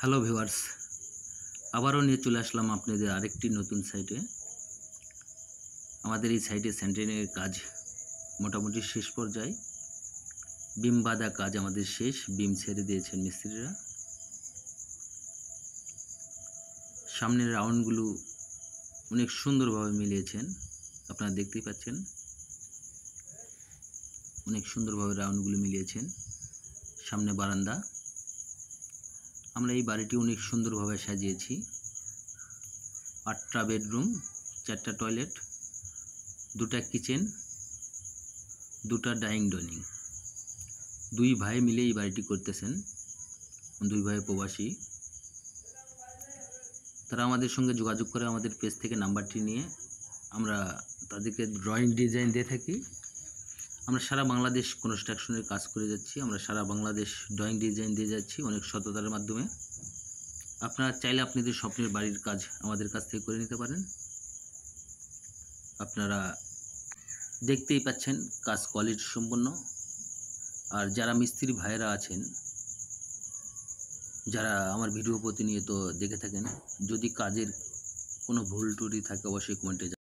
Hello viewers, আবারও নিয়ে চলে আসলাম আপনাদের আরেকটি নতুন সাইটে। আমাদের এই সাইটে সেন্টারিংয়ের কাজ মোটামুটি শেষ পর্যায়ে। বিম বাঁধা কাজ আমাদের শেষ, বিম ছেড়ে দিয়েছেন মিস্ত্রিরা। সামনের রাউন্ডগুলো অনেক সুন্দরভাবে মিলিয়েছেন, আপনারা দেখতেই পাচ্ছেন। অনেক সুন্দরভাবে রাউন্ডগুলো মিলিয়েছেন। সামনে বারান্দা। আমরা এই বাড়িটি অনেক সুন্দরভাবে সাজিয়েছি। 8টা বেডরুম, 4টা টয়লেট, 2টা কিচেন, 2টা ডাইনিং। 2 ভাই মিলে এই বাড়িটি করতেছেন। 2 ভাই প্রবাসী। তারা আমাদের সঙ্গে যোগাযোগ করে আমাদের পেজ থেকে নাম্বারটি নিয়ে আমরা তাদেরকে ড্রয়িং ডিজাইন দিয়ে থাকি। আমরা সারা বাংলাদেশ কনস্ট্রাকশনের কাজ করে যাচ্ছি। আমরা সারা বাংলাদেশ ড্রয়িং ডিজাইন দিয়ে যাচ্ছি অনেক সততার মাধ্যমে। আপনারা চাইলে আপনাদের স্বপ্নের বাড়ির কাজ আমাদের কাছ থেকে করে নিতে পারেন। আপনারা দেখতেই পাচ্ছেন কাজ কোয়ালিটি সম্পন্ন। আর যারা মিস্ত্রি ভাইয়েরা আছেন, যারা আমার ভিডিও প্রতিনিয়ত দেখে থাকেন, যদি কাজের কোনো ভুল ত্রুটি থাকে অবশ্যই কমেন্টে